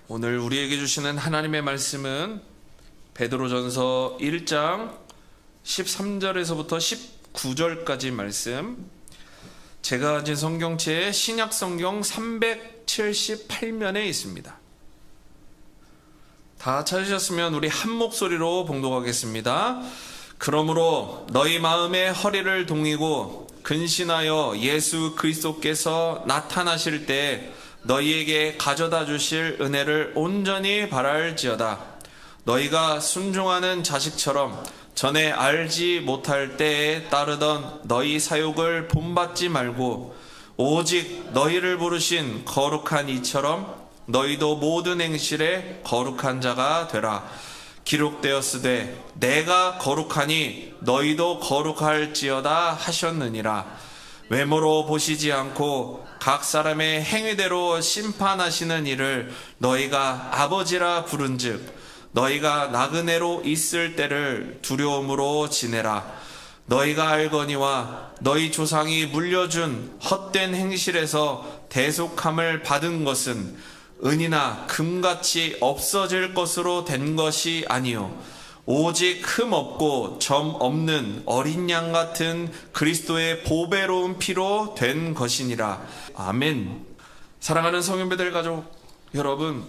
오늘 우리에게 주시는 하나님의 말씀은 베드로전서 1장 13절에서부터 19절까지 말씀, 제가 가진 성경체의 신약성경 378면에 있습니다. 다 찾으셨으면 우리 한 목소리로 봉독하겠습니다. 그러므로 너희 마음의 허리를 동이고 근신하여 예수 그리스도께서 나타나실 때 너희에게 가져다 주실 은혜를 온전히 바랄지어다. 너희가 순종하는 자식처럼 전에 알지 못할 때에 따르던 너희 사욕을 본받지 말고 오직 너희를 부르신 거룩한 이처럼 너희도 모든 행실에 거룩한 자가 되라. 기록되었으되 내가 거룩하니 너희도 거룩할지어다 하셨느니라. 외모로 보시지 않고 각 사람의 행위대로 심판하시는 이를 너희가 아버지라 부른즉 너희가 나그네로 있을 때를 두려움으로 지내라. 너희가 알거니와 너희 조상이 물려준 헛된 행실에서 대속함을 받은 것은 은이나 금같이 없어질 것으로 된 것이 아니요 오직 흠 없고 점 없는 어린 양 같은 그리스도의 보배로운 피로 된 것이니라. 아멘. 사랑하는 성현배들 가족 여러분,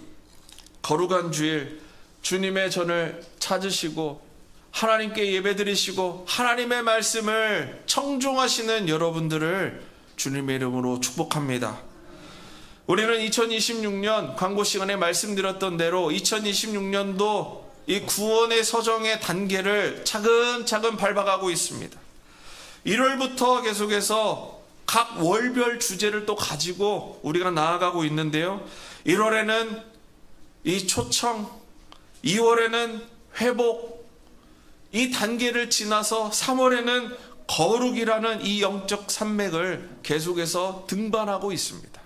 거룩한 주일 주님의 전을 찾으시고 하나님께 예배드리시고 하나님의 말씀을 청종하시는 여러분들을 주님의 이름으로 축복합니다. 우리는 2026년 광고 시간에 말씀드렸던 대로 2026년도 이 구원의 서정의 단계를 차근차근 밟아가고 있습니다. 1월부터 계속해서 각 월별 주제를 또 가지고 우리가 나아가고 있는데요. 1월에는 이 초청, 2월에는 회복, 이 단계를 지나서 3월에는 거룩이라는 이 영적 산맥을 계속해서 등반하고 있습니다.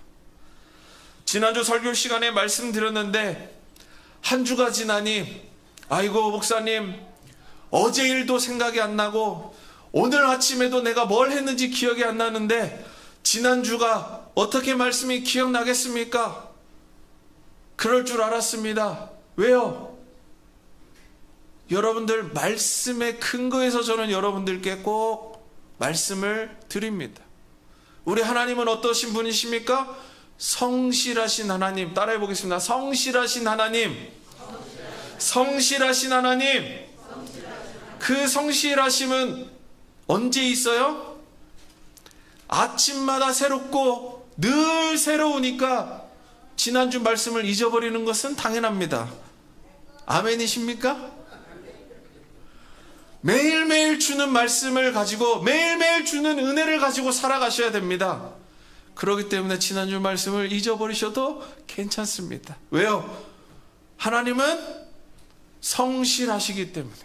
지난주 설교 시간에 말씀드렸는데 한 주가 지나니 아이고 목사님, 어제 일도 생각이 안 나고 오늘 아침에도 내가 뭘 했는지 기억이 안 나는데 지난주가 어떻게 말씀이 기억나겠습니까? 그럴 줄 알았습니다. 왜요? 여러분들 말씀의 근거에서 저는 여러분들께 꼭 말씀을 드립니다. 우리 하나님은 어떠신 분이십니까? 성실하신 하나님. 따라해 보겠습니다. 성실하신 하나님. 성실하신 하나님. 그 성실하심은 언제 있어요? 아침마다 새롭고 늘 새로우니까 지난주 말씀을 잊어버리는 것은 당연합니다. 아멘이십니까? 매일매일 주는 말씀을 가지고 매일매일 주는 은혜를 가지고 살아가셔야 됩니다. 그렇기 때문에 지난주 말씀을 잊어버리셔도 괜찮습니다. 왜요? 하나님은 성실하시기 때문에.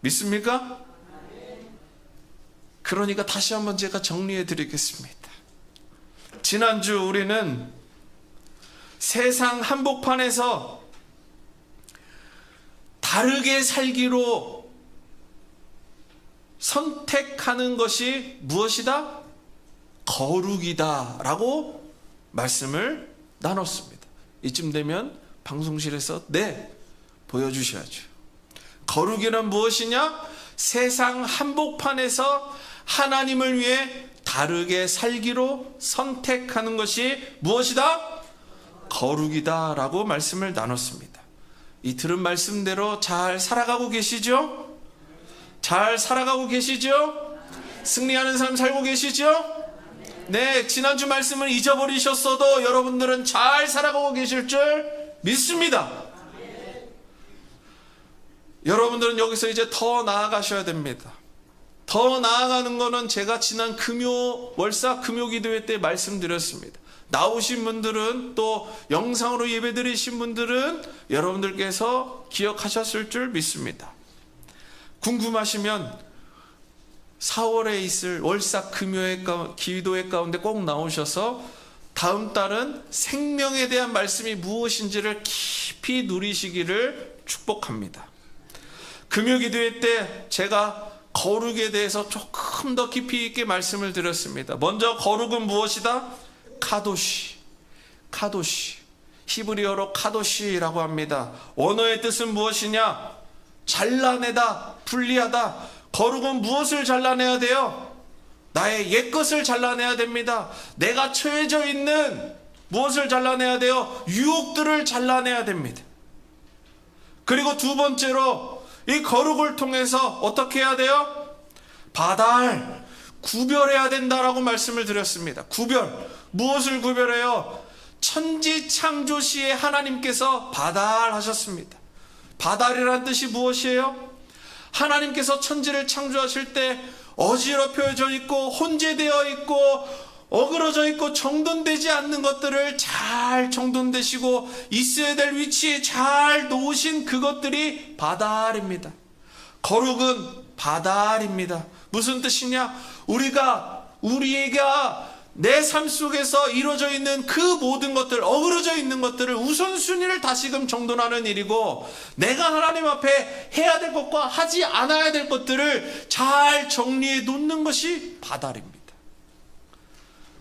믿습니까? 그러니까 다시 한번 제가 정리해 드리겠습니다. 지난주 우리는 세상 한복판에서 다르게 살기로 선택하는 것이 무엇이다? 거룩이다 라고 말씀을 나눴습니다. 이쯤 되면 방송실에서 보여주셔야죠. 거룩이란 무엇이냐? 세상 한복판에서 하나님을 위해 다르게 살기로 선택하는 것이 무엇이다? 거룩이다 라고 말씀을 나눴습니다. 이 들은 말씀대로 잘 살아가고 계시죠? 잘 살아가고 계시죠? 승리하는 삶 살고 계시죠? 네, 지난주 말씀을 잊어버리셨어도 여러분들은 잘 살아가고 계실 줄 믿습니다. 여러분들은 여기서 이제 더 나아가셔야 됩니다. 더 나아가는 거는 제가 지난 월사 금요기도회 때 말씀드렸습니다. 나오신 분들은 또 영상으로 예배드리신 분들은 여러분들께서 기억하셨을 줄 믿습니다. 궁금하시면 4월에 있을 월사 금요회 기도회 가운데 꼭 나오셔서 다음 달은 생명에 대한 말씀이 무엇인지를 깊이 누리시기를 축복합니다. 금요기도회 때 제가 거룩에 대해서 조금 더 깊이 있게 말씀을 드렸습니다. 먼저 거룩은 무엇이다? 카도시. 히브리어로 카도시라고 합니다. 원어의 뜻은 무엇이냐? 잘라내다, 분리하다. 거룩은 무엇을 잘라내야 돼요? 나의 옛것을 잘라내야 됩니다. 내가 처해져 있는 무엇을 잘라내야 돼요? 유혹들을 잘라내야 됩니다. 그리고 두 번째로 이 거룩을 통해서 어떻게 해야 돼요? 바달, 구별해야 된다라고 말씀을 드렸습니다. 구별, 무엇을 구별해요? 천지 창조 시에 하나님께서 바달하셨습니다. 바달이란 뜻이 무엇이에요? 하나님께서 천지를 창조하실 때 어지럽혀져 있고 혼재되어 있고 어그러져 있고 정돈되지 않는 것들을 잘 정돈되시고 있어야 될 위치에 잘 놓으신 그것들이 바달입니다. 거룩은 바달입니다. 무슨 뜻이냐? 우리가 내 삶 속에서 이루어져 있는 그 모든 것들, 어그러져 있는 것들을 우선순위를 다시금 정돈하는 일이고, 내가 하나님 앞에 해야 될 것과 하지 않아야 될 것들을 잘 정리해 놓는 것이 바달입니다.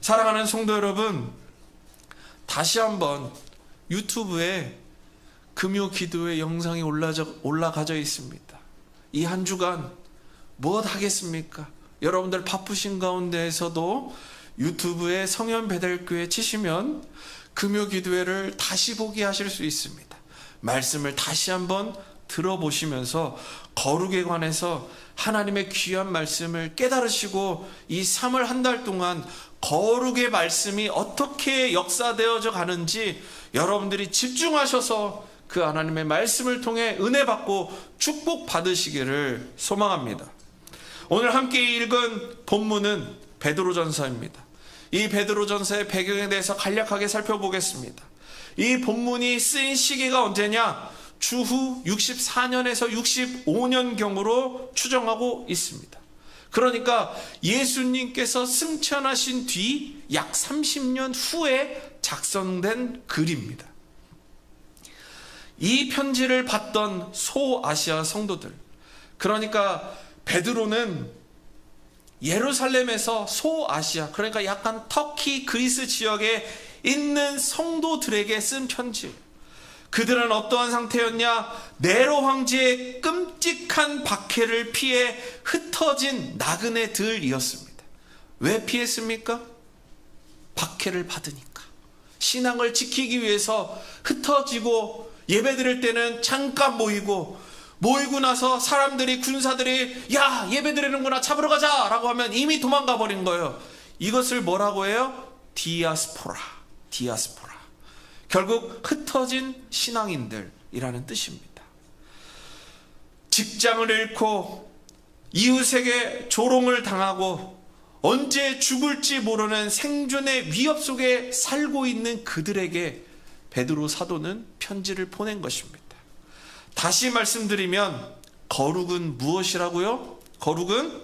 사랑하는 성도 여러분, 다시 한번 유튜브에 금요 기도의 영상이 올라가져 있습니다. 이 한 주간 무엇 하겠습니까? 여러분들 바쁘신 가운데에서도 유튜브에 성현 베델교회 치시면 금요 기도회를 다시 보게 하실 수 있습니다. 말씀을 다시 한번 들어보시면서 거룩에 관해서 하나님의 귀한 말씀을 깨달으시고 이 3월 한 달 동안 거룩의 말씀이 어떻게 역사되어져 가는지 여러분들이 집중하셔서 그 하나님의 말씀을 통해 은혜 받고 축복 받으시기를 소망합니다. 오늘 함께 읽은 본문은 베드로전서입니다. 이 베드로전서의 배경에 대해서 간략하게 살펴보겠습니다. 이 본문이 쓰인 시기가 언제냐? 주후 64년에서 65년경으로 추정하고 있습니다. 그러니까 예수님께서 승천하신 뒤 약 30년 후에 작성된 글입니다. 이 편지를 받던 소아시아 성도들, 그러니까 베드로는 예루살렘에서 소아시아, 그러니까 약간 터키, 그리스 지역에 있는 성도들에게 쓴 편지. 그들은 어떠한 상태였냐? 네로 황제의 끔찍한 박해를 피해 흩어진 나그네들이었습니다. 왜 피했습니까? 박해를 받으니까. 신앙을 지키기 위해서 흩어지고 예배 드릴 때는 잠깐 모이고 나서 사람들이, 군사들이 야, 예배 드리는구나, 잡으러 가자 라고 하면 이미 도망가 버린 거예요. 이것을 뭐라고 해요? 디아스포라. 결국 흩어진 신앙인들이라는 뜻입니다. 직장을 잃고 이웃에게 조롱을 당하고 언제 죽을지 모르는 생존의 위협 속에 살고 있는 그들에게 베드로 사도는 편지를 보낸 것입니다. 다시 말씀드리면 거룩은 무엇이라고요? 거룩은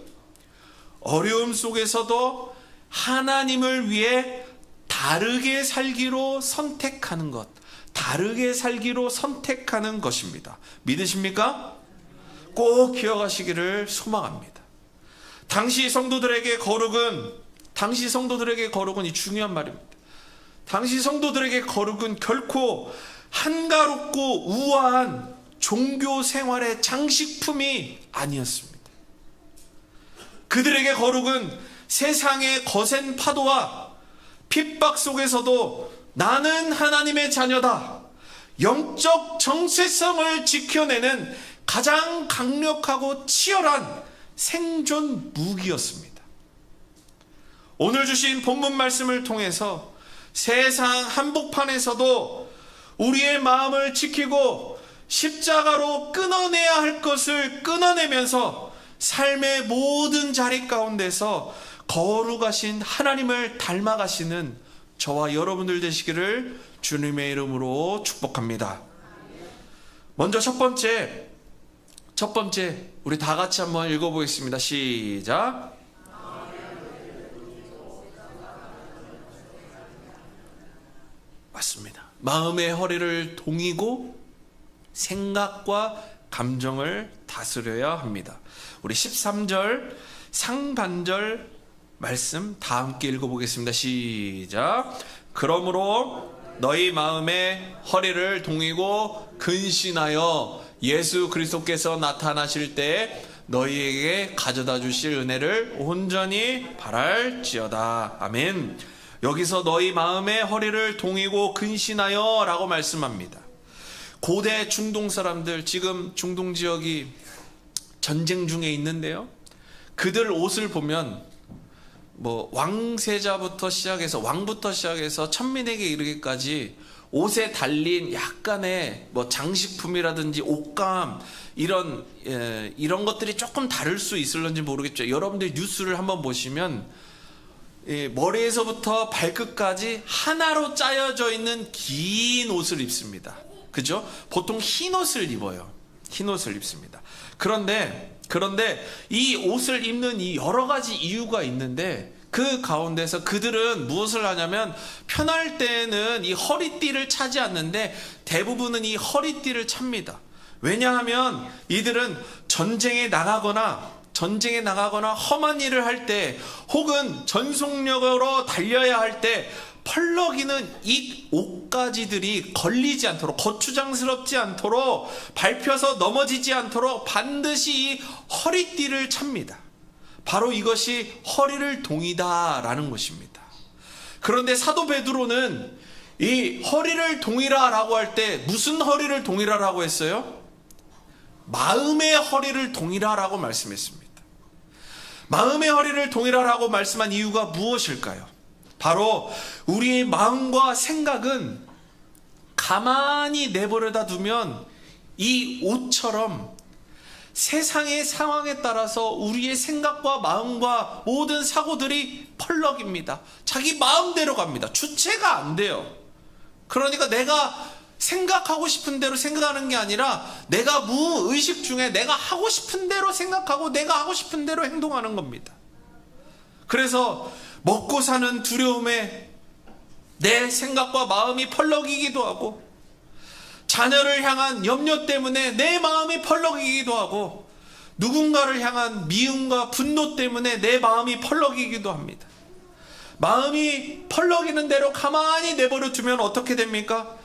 어려움 속에서도 하나님을 위해 다르게 살기로 선택하는 것, 다르게 살기로 선택하는 것입니다. 믿으십니까? 꼭 기억하시기를 소망합니다. 당시 성도들에게 거룩은 이 중요한 말입니다. 당시 성도들에게 거룩은 결코 한가롭고 우아한 종교 생활의 장식품이 아니었습니다. 그들에게 거룩은 세상의 거센 파도와 핍박 속에서도 나는 하나님의 자녀다, 영적 정체성을 지켜내는 가장 강력하고 치열한 생존 무기였습니다. 오늘 주신 본문 말씀을 통해서 세상 한복판에서도 우리의 마음을 지키고 십자가로 끊어내야 할 것을 끊어내면서 삶의 모든 자리 가운데서 거룩하신 하나님을 닮아가시는 저와 여러분들 되시기를 주님의 이름으로 축복합니다. 먼저 첫 번째 우리 다 같이 한번 읽어보겠습니다. 시작. 맞습니다. 마음의 허리를 동이고 생각과 감정을 다스려야 합니다. 우리 13절 상반절 말씀 다 함께 읽어보겠습니다. 시작. 그러므로 너희 마음에 허리를 동이고 근신하여 예수 그리스도께서 나타나실 때 너희에게 가져다 주실 은혜를 온전히 바랄지어다. 아멘. 여기서 너희 마음에 허리를 동이고 근신하여 라고 말씀합니다. 고대 중동 사람들, 지금 중동 지역이 전쟁 중에 있는데요, 그들 옷을 보면 왕세자부터 시작해서 왕부터 시작해서 천민에게 이르기까지 옷에 달린 약간의 장식품이라든지 옷감 이런 것들이 조금 다를 수 있을런지 모르겠죠. 여러분들 뉴스를 한번 보시면 머리에서부터 발끝까지 하나로 짜여져 있는 긴 옷을 입습니다. 그죠? 보통 흰 옷을 입어요. 흰 옷을 입습니다. 그런데 이 옷을 입는 이 여러 가지 이유가 있는데, 그 가운데서 그들은 무엇을 하냐면 편할 때는 이 허리띠를 차지 않는데 대부분은 이 허리띠를 찹니다. 왜냐하면 이들은 전쟁에 나가거나 험한 일을 할 때, 혹은 전속력으로 달려야 할 때 펄럭이는 이 옷가지들이 걸리지 않도록, 거추장스럽지 않도록, 밟혀서 넘어지지 않도록 반드시 이 허리띠를 찹니다. 바로 이것이 허리를 동이다라는 것입니다. 그런데 사도 베드로는 이 허리를 동이라라고 할 때 무슨 허리를 동이라라고 했어요? 마음의 허리를 동이라라고 말씀했습니다. 마음의 허리를 동이라라고 말씀한 이유가 무엇일까요? 바로 우리의 마음과 생각은 가만히 내버려다 두면 이 옷처럼 세상의 상황에 따라서 우리의 생각과 마음과 모든 사고들이 펄럭입니다. 자기 마음대로 갑니다. 주체가 안 돼요. 그러니까 내가 생각하고 싶은 대로 생각하는 게 아니라 내가 무의식 중에 내가 하고 싶은 대로 생각하고 내가 하고 싶은 대로 행동하는 겁니다. 그래서 먹고 사는 두려움에 내 생각과 마음이 펄럭이기도 하고, 자녀를 향한 염려 때문에 내 마음이 펄럭이기도 하고, 누군가를 향한 미움과 분노 때문에 내 마음이 펄럭이기도 합니다. 마음이 펄럭이는 대로 가만히 내버려 두면 어떻게 됩니까?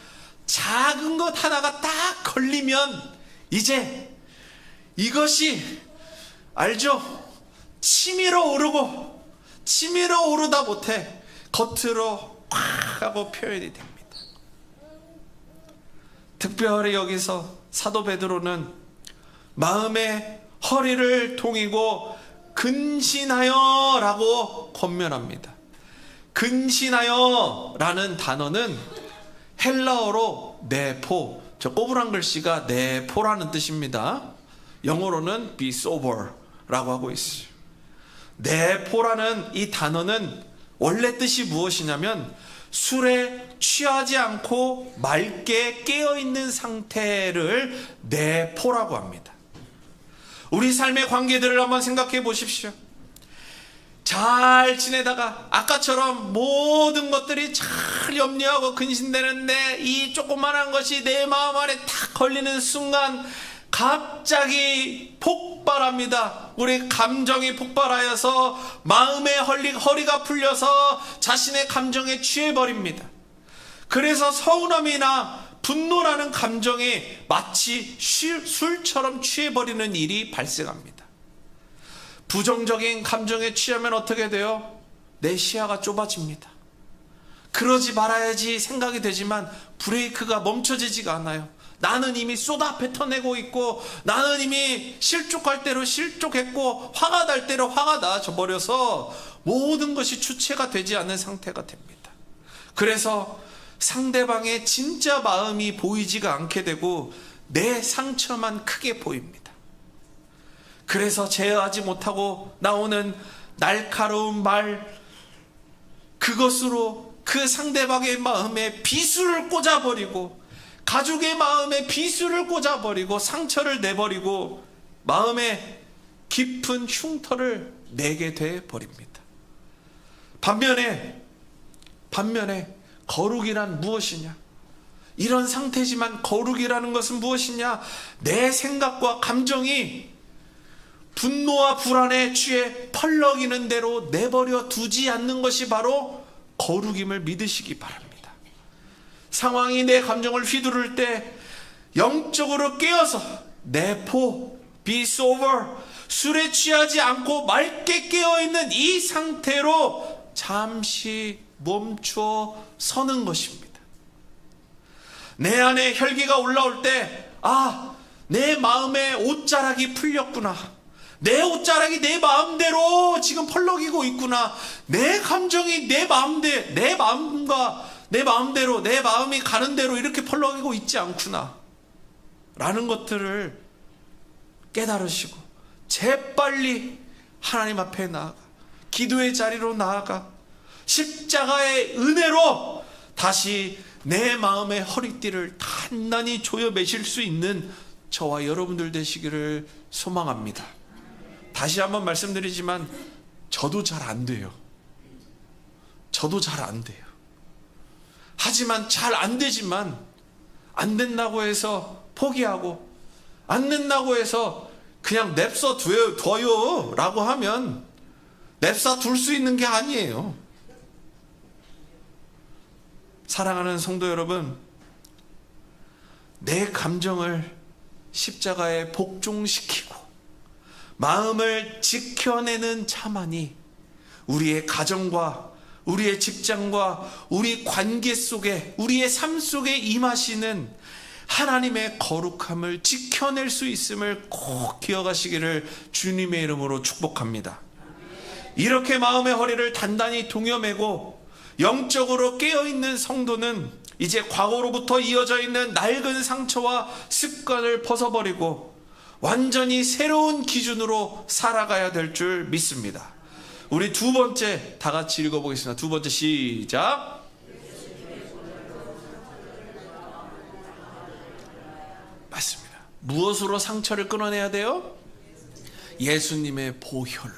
작은 것 하나가 딱 걸리면 이제 이것이 알죠? 치밀어 오르다 못해 겉으로 꽉 하고 표현이 됩니다. 특별히 여기서 사도 베드로는 마음의 허리를 동이고 근신하여 라고 권면합니다. 근신하여 라는 단어는 헬라어로 네포, 저 꼬부랑 글씨가 네포라는 뜻입니다. 영어로는 be sober 라고 하고 있어요. 네포라는 이 단어는 원래 뜻이 무엇이냐면 술에 취하지 않고 맑게 깨어있는 상태를 네포라고 합니다. 우리 삶의 관계들을 한번 생각해 보십시오. 잘 지내다가 아까처럼 모든 것들이 잘 염려하고 근신되는데 이 조그만한 것이 내 마음 안에 탁 걸리는 순간 갑자기 폭발합니다. 우리 감정이 폭발하여서 마음의 허리가 풀려서 자신의 감정에 취해버립니다. 그래서 서운함이나 분노라는 감정이 마치 술처럼 취해버리는 일이 발생합니다. 부정적인 감정에 취하면 어떻게 돼요? 내 시야가 좁아집니다. 그러지 말아야지 생각이 되지만 브레이크가 멈춰지지가 않아요. 나는 이미 쏟아 뱉어내고 있고, 나는 이미 실족할 대로 실족했고, 화가 날 대로 화가 나져 버려서 모든 것이 주체가 되지 않는 상태가 됩니다. 그래서 상대방의 진짜 마음이 보이지가 않게 되고 내 상처만 크게 보입니다. 그래서 제어하지 못하고 나오는 날카로운 말, 그것으로 그 상대방의 마음에 비수를 꽂아버리고, 가족의 마음에 비수를 꽂아버리고 상처를 내버리고 마음에 깊은 흉터를 내게 돼 버립니다. 반면에 거룩이란 무엇이냐? 이런 상태지만 거룩이라는 것은 무엇이냐? 내 생각과 감정이 분노와 불안에 취해 펄럭이는 대로 내버려 두지 않는 것이 바로 거룩임을 믿으시기 바랍니다. 상황이 내 감정을 휘두를 때 영적으로 깨어서 내포, be sober, 술에 취하지 않고 맑게 깨어있는 이 상태로 잠시 멈추어 서는 것입니다. 내 안에 혈기가 올라올 때, 내 마음의 옷자락이 풀렸구나. 내 옷자락이 내 마음대로 지금 펄럭이고 있구나. 내 감정이 내 마음과 내 마음대로, 내 마음이 가는 대로 이렇게 펄럭이고 있지 않구나 라는 것들을 깨달으시고 재빨리 하나님 앞에 나아가 기도의 자리로 나아가 십자가의 은혜로 다시 내 마음의 허리띠를 단단히 조여 매실 수 있는 저와 여러분들 되시기를 소망합니다. 다시 한번 말씀드리지만 저도 잘 안 돼요. 저도 잘 안 돼요. 하지만 잘 안 되지만 안 된다고 해서 포기하고 안 된다고 해서 그냥 냅둬 둬요 라고 하면 냅둬 둘 수 있는 게 아니에요. 사랑하는 성도 여러분, 내 감정을 십자가에 복종시키고 마음을 지켜내는 자만이 우리의 가정과 우리의 직장과 우리 관계 속에 우리의 삶 속에 임하시는 하나님의 거룩함을 지켜낼 수 있음을 꼭 기억하시기를 주님의 이름으로 축복합니다. 이렇게 마음의 허리를 단단히 동여매고 영적으로 깨어있는 성도는 이제 과거로부터 이어져 있는 낡은 상처와 습관을 벗어버리고 완전히 새로운 기준으로 살아가야 될 줄 믿습니다. 우리 두 번째 다 같이 읽어보겠습니다. 두 번째 시작. 맞습니다. 무엇으로 상처를 끊어내야 돼요? 예수님의 보혈로.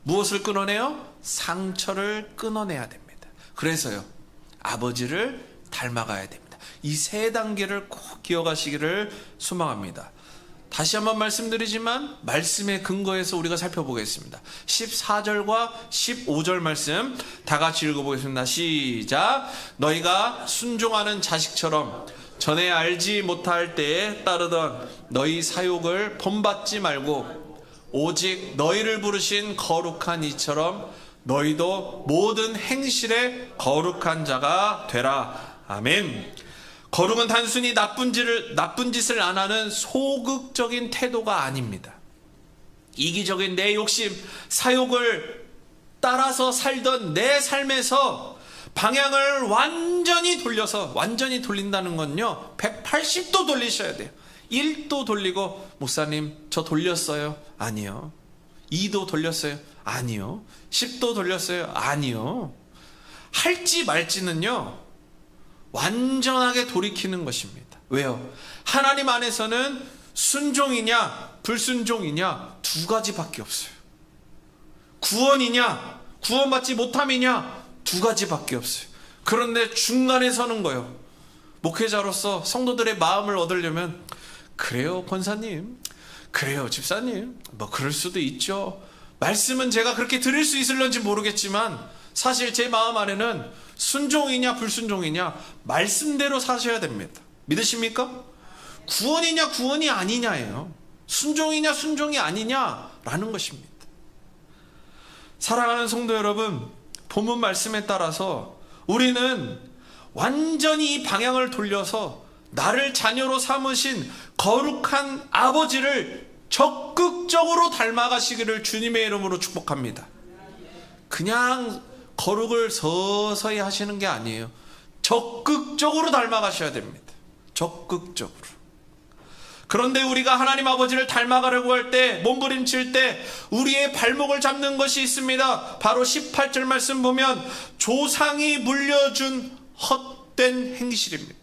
무엇을 끊어내요? 상처를 끊어내야 됩니다. 그래서요, 아버지를 닮아가야 됩니다. 이 세 단계를 꼭 기억하시기를 소망합니다. 다시 한번 말씀드리지만 말씀의 근거에서 우리가 살펴보겠습니다. 14절과 15절 말씀 다 같이 읽어보겠습니다. 시작. 너희가 순종하는 자식처럼 전에 알지 못할 때에 따르던 너희 사욕을 본받지 말고 오직 너희를 부르신 거룩한 이처럼 너희도 모든 행실에 거룩한 자가 되라. 아멘. 거룩은 단순히 나쁜 짓을 안 하는 소극적인 태도가 아닙니다. 이기적인 내 욕심, 사욕을 따라서 살던 내 삶에서 방향을 완전히 돌린다는 건요, 180도 돌리셔야 돼요. 1도 돌리고, 목사님 저 돌렸어요. 아니요. 2도 돌렸어요. 아니요. 10도 돌렸어요. 아니요. 할지 말지는요, 완전하게 돌이키는 것입니다. 왜요? 하나님 안에서는 순종이냐 불순종이냐 두 가지밖에 없어요. 구원이냐 구원받지 못함이냐 두 가지밖에 없어요. 그런데 중간에 서는 거예요. 목회자로서 성도들의 마음을 얻으려면, 그래요 권사님, 그래요 집사님, 뭐 그럴 수도 있죠. 말씀은 제가 그렇게 드릴 수 있을런지 모르겠지만 사실 제 마음 안에는 순종이냐 불순종이냐 말씀대로 사셔야 됩니다. 믿으십니까? 구원이냐 구원이 아니냐예요. 순종이냐 순종이 아니냐라는 것입니다. 사랑하는 성도 여러분, 본문 말씀에 따라서 우리는 완전히 이 방향을 돌려서 나를 자녀로 삼으신 거룩한 아버지를 적극적으로 닮아가시기를 주님의 이름으로 축복합니다. 그냥 거룩을 서서히 하시는 게 아니에요. 적극적으로 닮아가셔야 됩니다. 적극적으로. 그런데 우리가 하나님 아버지를 닮아가려고 할 때, 몸부림칠 때 우리의 발목을 잡는 것이 있습니다. 바로 18절 말씀 보면 조상이 물려준 헛된 행실입니다.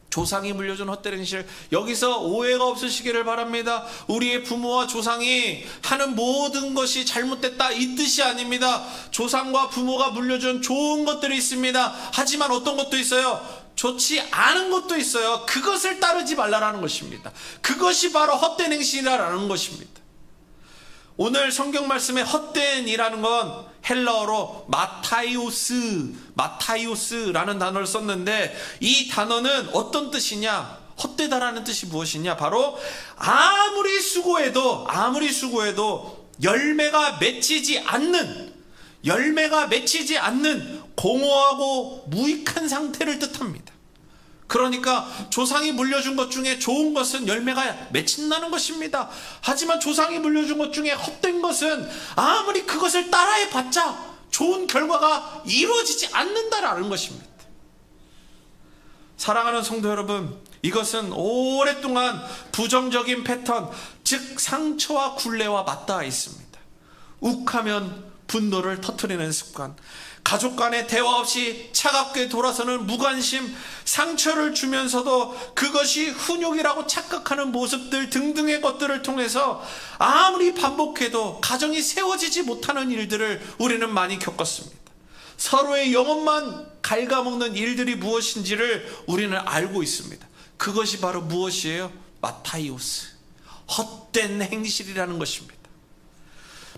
조상이 물려준 헛된 행실, 여기서 오해가 없으시기를 바랍니다. 우리의 부모와 조상이 하는 모든 것이 잘못됐다 이 뜻이 아닙니다. 조상과 부모가 물려준 좋은 것들이 있습니다. 하지만 어떤 것도 있어요. 좋지 않은 것도 있어요. 그것을 따르지 말라라는 것입니다. 그것이 바로 헛된 행실이라는 것입니다. 오늘 성경 말씀의 헛된이라는 건 헬라어로 마타이오스라는 단어를 썼는데, 이 단어는 어떤 뜻이냐? 헛되다라는 뜻이 무엇이냐? 바로 아무리 수고해도 열매가 맺히지 않는 공허하고 무익한 상태를 뜻합니다. 그러니까 조상이 물려준 것 중에 좋은 것은 열매가 맺힌다는 것입니다. 하지만 조상이 물려준 것 중에 헛된 것은 아무리 그것을 따라해봤자 좋은 결과가 이루어지지 않는다라는 것입니다. 사랑하는 성도 여러분, 이것은 오랫동안 부정적인 패턴, 즉 상처와 굴레와 맞닿아 있습니다. 욱하면 분노를 터뜨리는 습관, 가족 간의 대화 없이 차갑게 돌아서는 무관심, 상처를 주면서도 그것이 훈육이라고 착각하는 모습들 등등의 것들을 통해서 아무리 반복해도 가정이 세워지지 못하는 일들을 우리는 많이 겪었습니다. 서로의 영혼만 갉아먹는 일들이 무엇인지를 우리는 알고 있습니다. 그것이 바로 무엇이에요? 마타이오스, 헛된 행실이라는 것입니다.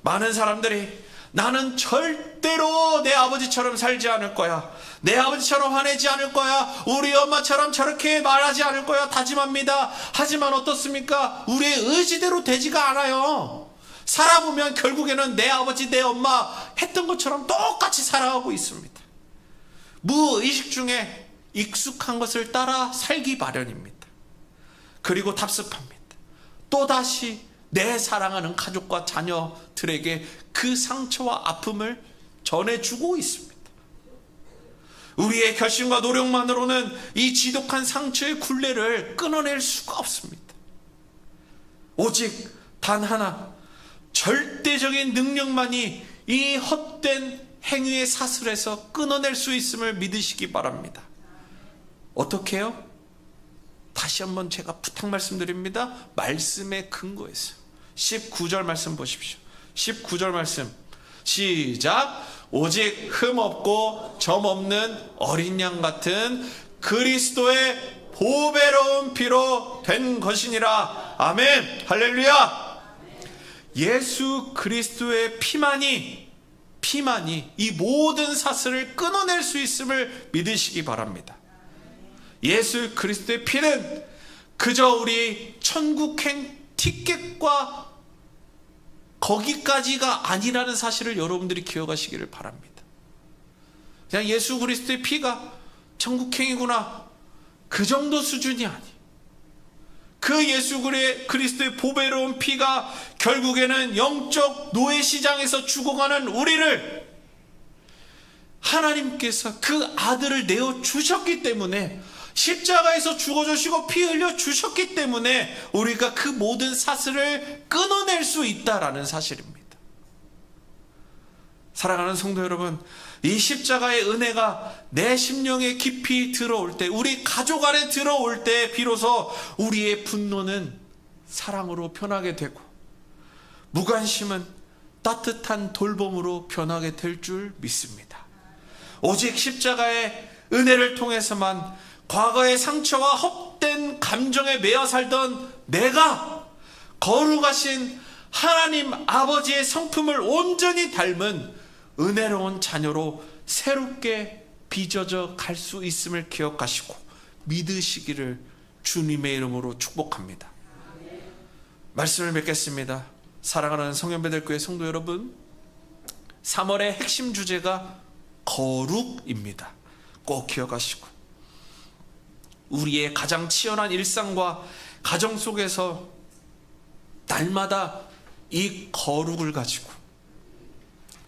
많은 사람들이 나는 절대로 내 아버지처럼 살지 않을 거야, 내 아버지처럼 화내지 않을 거야, 우리 엄마처럼 저렇게 말하지 않을 거야 다짐합니다. 하지만 어떻습니까? 우리의 의지대로 되지가 않아요. 살아보면 결국에는 내 아버지 내 엄마 했던 것처럼 똑같이 살아가고 있습니다. 무의식 중에 익숙한 것을 따라 살기 마련입니다. 그리고 답습합니다. 또다시 내 사랑하는 가족과 자녀들에게 그 상처와 아픔을 전해주고 있습니다. 우리의 결심과 노력만으로는 이 지독한 상처의 굴레를 끊어낼 수가 없습니다. 오직 단 하나, 절대적인 능력만이 이 헛된 행위의 사슬에서 끊어낼 수 있음을 믿으시기 바랍니다. 어떻게 해요? 다시 한번 제가 부탁 말씀드립니다. 말씀의 근거에서 19절 말씀 보십시오. 19절 말씀 시작. 오직 흠 없고 점 없는 어린 양 같은 그리스도의 보배로운 피로 된 것이니라. 아멘. 할렐루야. 예수 그리스도의 피만이 이 모든 사슬을 끊어낼 수 있음을 믿으시기 바랍니다. 예수 그리스도의 피는 그저 우리 천국행 티켓과 거기까지가 아니라는 사실을 여러분들이 기억하시기를 바랍니다. 그냥 예수 그리스도의 피가 천국행이구나, 그 정도 수준이 아니, 그 예수 그리스도의 보배로운 피가 결국에는 영적 노예 시장에서 죽어가는 우리를 하나님께서 그 아들을 내어 주셨기 때문에, 십자가에서 죽어주시고 피 흘려 주셨기 때문에 우리가 그 모든 사슬을 끊어낼 수 있다라는 사실입니다. 사랑하는 성도 여러분, 이 십자가의 은혜가 내 심령에 깊이 들어올 때, 우리 가족 안에 들어올 때 비로소 우리의 분노는 사랑으로 변하게 되고, 무관심은 따뜻한 돌봄으로 변하게 될 줄 믿습니다. 오직 십자가의 은혜를 통해서만 과거의 상처와 헛된 감정에 매여 살던 내가 거룩하신 하나님 아버지의 성품을 온전히 닮은 은혜로운 자녀로 새롭게 빚어져 갈 수 있음을 기억하시고 믿으시기를 주님의 이름으로 축복합니다. 말씀을 맺겠습니다. 사랑하는 성현배들교회 성도 여러분, 3월의 핵심 주제가 거룩입니다. 꼭 기억하시고, 우리의 가장 치열한 일상과 가정 속에서 날마다 이 거룩을 가지고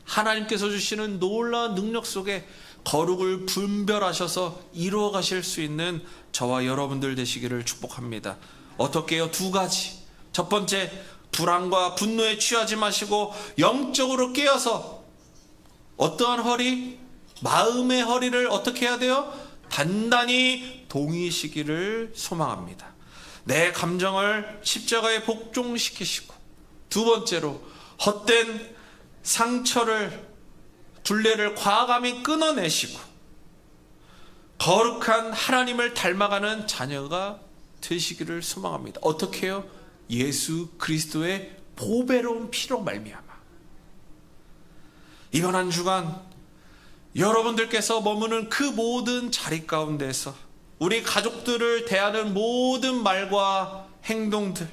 하나님께서 주시는 놀라운 능력 속에 거룩을 분별하셔서 이루어 가실 수 있는 저와 여러분들 되시기를 축복합니다. 어떻게 해요? 두 가지. 첫 번째, 불안과 분노에 취하지 마시고 영적으로 깨어서 어떠한 허리? 마음의 허리를 어떻게 해야 돼요? 단단히 동이시기를 소망합니다. 내 감정을 십자가에 복종시키시고, 두 번째로 헛된 상처를, 둘레를 과감히 끊어내시고 거룩한 하나님을 닮아가는 자녀가 되시기를 소망합니다. 어떻게 해요? 예수 그리스도의 보배로운 피로 말미암아. 이번 한 주간 여러분들께서 머무는 그 모든 자리 가운데서 우리 가족들을 대하는 모든 말과 행동들,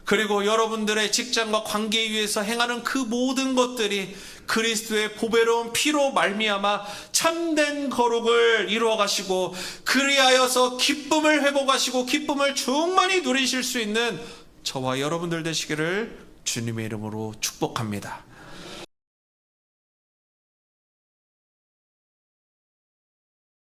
그리고 여러분들의 직장과 관계 위에서 행하는 그 모든 것들이 그리스도의 보배로운 피로 말미암아 참된 거룩을 이루어 가시고 그리하여서 기쁨을 회복하시고 기쁨을 충만히 누리실 수 있는 저와 여러분들 되시기를 주님의 이름으로 축복합니다.